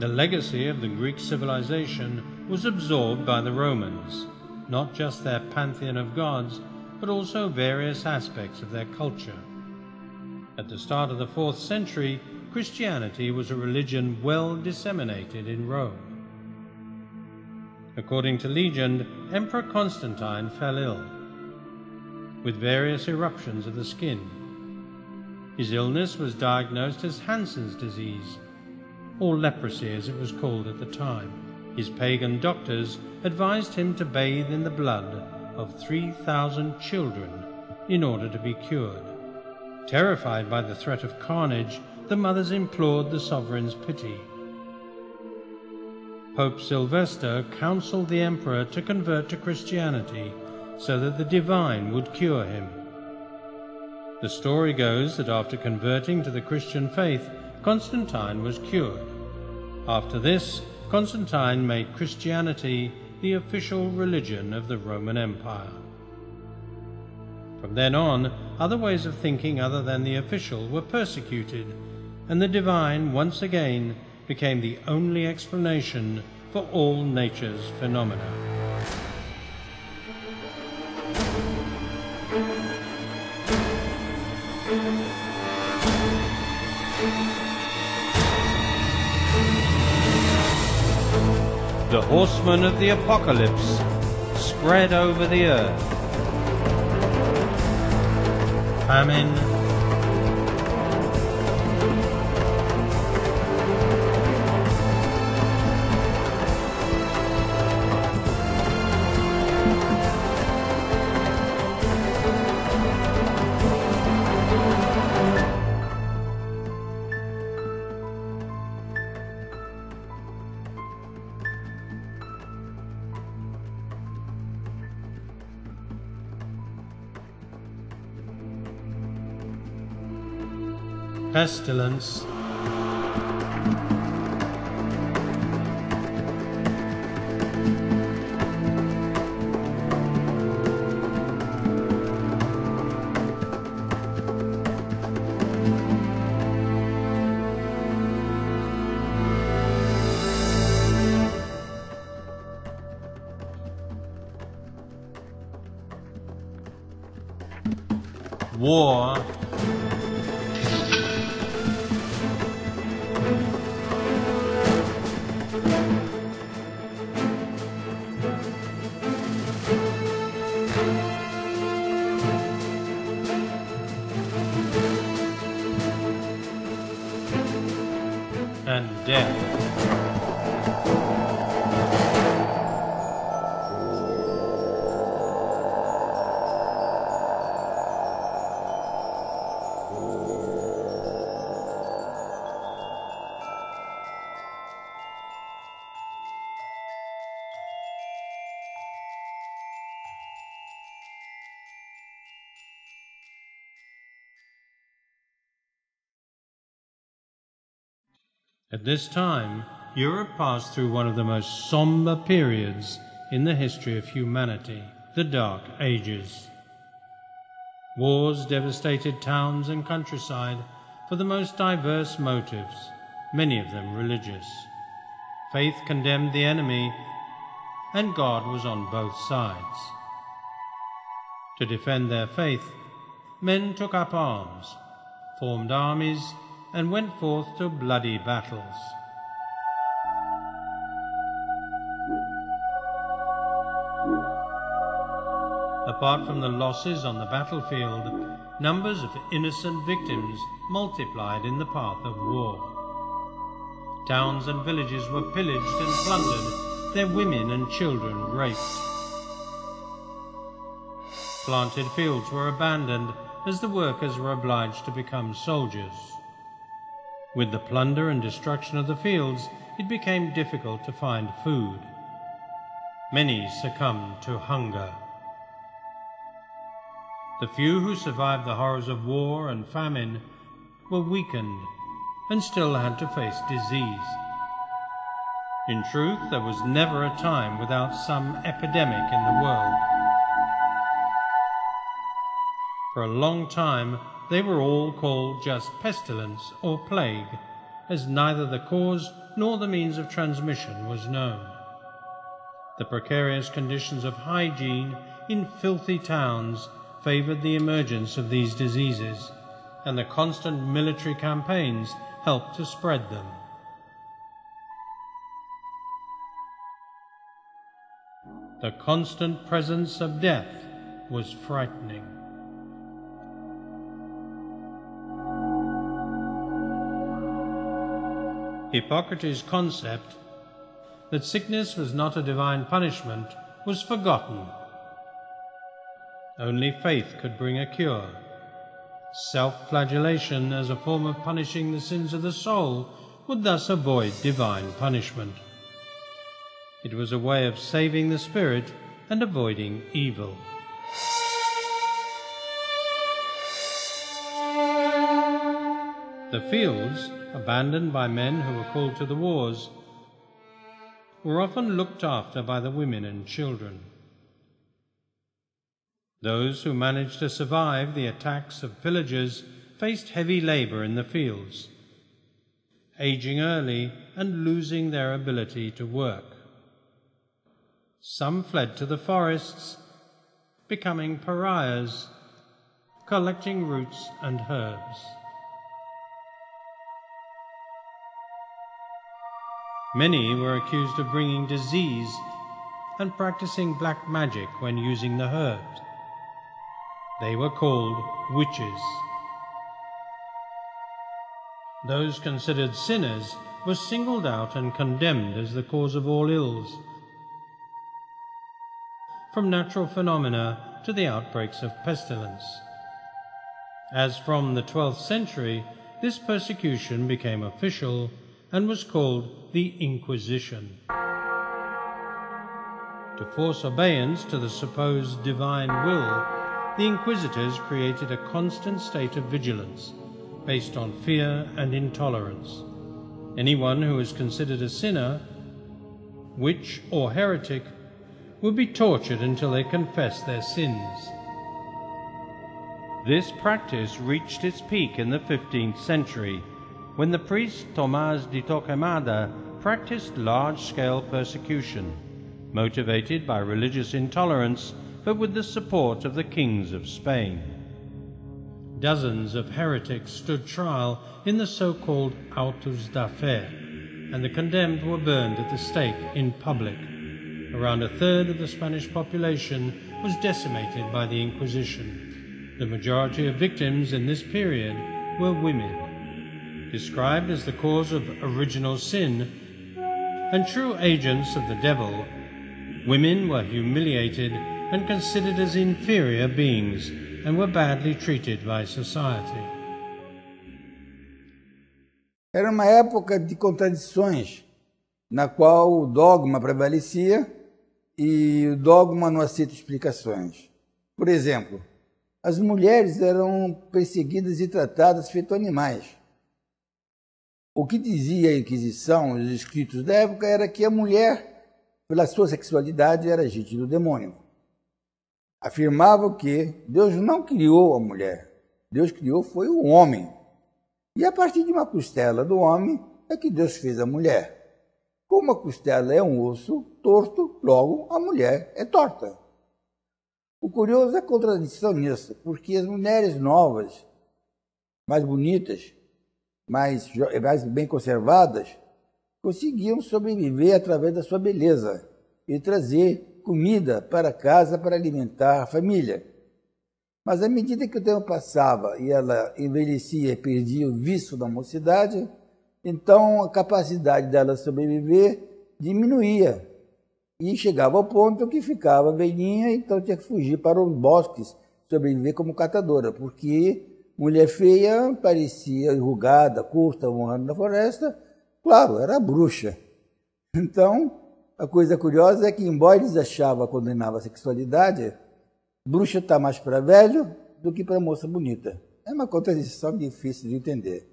The legacy of the Greek civilization was absorbed by the Romans, not just their pantheon of gods, but also various aspects of their culture. At the start of the 4th century, Christianity was a religion well disseminated in Rome. According to legend, Emperor Constantine fell ill, with various eruptions of the skin. His illness was diagnosed as Hansen's disease, or leprosy as it was called at the time. His pagan doctors advised him to bathe in the blood of 3,000 children in order to be cured. Terrified by the threat of carnage, the mothers implored the sovereign's pity. Pope Sylvester counseled the emperor to convert to Christianity so that the divine would cure him. The story goes that after converting to the Christian faith, Constantine was cured. After this, Constantine made Christianity the official religion of the Roman Empire. From then on, other ways of thinking other than the official were persecuted, and the divine once again became the only explanation for all nature's phenomena. The horsemen of the apocalypse spread over the earth. Famine, pestilence, war, and death. At this time, Europe passed through one of the most somber periods in the history of humanity, the Dark Ages. Wars devastated towns and countryside for the most diverse motives, many of them religious. Faith condemned the enemy, and God was on both sides. To defend their faith, men took up arms, formed armies, and went forth to bloody battles. Apart from the losses on the battlefield, numbers of innocent victims multiplied in the path of war. Towns and villages were pillaged and plundered, their women and children raped. Planted fields were abandoned as the workers were obliged to become soldiers. With the plunder and destruction of the fields, it became difficult to find food. Many succumbed to hunger. The few who survived the horrors of war and famine were weakened and still had to face disease. In truth, there was never a time without some epidemic in the world. For a long time, they were all called just pestilence or plague, as neither the cause nor the means of transmission was known. The precarious conditions of hygiene in filthy towns favoured the emergence of these diseases, and the constant military campaigns helped to spread them. The constant presence of death was frightening. Hippocrates' concept that sickness was not a divine punishment was forgotten. Only faith could bring a cure. Self-flagellation as a form of punishing the sins of the soul would thus avoid divine punishment. It was a way of saving the spirit and avoiding evil. The fields, abandoned by men who were called to the wars, were often looked after by the women and children. Those who managed to survive the attacks of pillagers faced heavy labour in the fields, aging early and losing their ability to work. Some fled to the forests, becoming pariahs, collecting roots and herbs. Many were accused of bringing disease and practicing black magic when using the herbs. They were called witches. Those considered sinners were singled out and condemned as the cause of all ills, from natural phenomena to the outbreaks of pestilence. As from the 12th century, this persecution became official and was called the Inquisition. To force obedience to the supposed divine will, the inquisitors created a constant state of vigilance based on fear and intolerance. Anyone who was considered a sinner, witch or heretic would be tortured until they confessed their sins. This practice reached its peak in the 15th century, when the priest Tomás de Torquemada practiced large-scale persecution, motivated by religious intolerance, but with the support of the kings of Spain. Dozens of heretics stood trial in the so-called autos da fe, and the condemned were burned at the stake in public. Around a third of the Spanish population was decimated by the Inquisition. The majority of victims in this period were women. Described as the cause of original sin and true agents of the devil, women were humiliated and considered as inferior beings and were badly treated by society. Era uma época de contradições, na qual o dogma prevalecia e o dogma não aceita explicações. Por exemplo, as mulheres eram perseguidas e tratadas feito animais. O que dizia a Inquisição, os escritos da época, era que a mulher, pela sua sexualidade, era agente do demônio. Afirmavam que Deus não criou a mulher, Deus criou foi o homem. E a partir de uma costela do homem é que Deus fez a mulher. Como a costela é um osso torto, logo a mulher é torta. O curioso é a contradição nisso, porque as mulheres novas, mais bonitas, mais bem conservadas, conseguiam sobreviver através da sua beleza e trazer comida para casa para alimentar a família. Mas à medida que o tempo passava e ela envelhecia e perdia o vício da mocidade, então a capacidade dela sobreviver diminuía e chegava ao ponto que ficava velhinha, então tinha que fugir para os bosques, sobreviver como catadora, porque mulher feia parecia enrugada, curta, morando na floresta, claro, era bruxa. Então, a coisa curiosa é que, embora eles achavam, condenavam a sexualidade, bruxa está mais para velho do que para moça bonita. É uma contradição difícil de entender.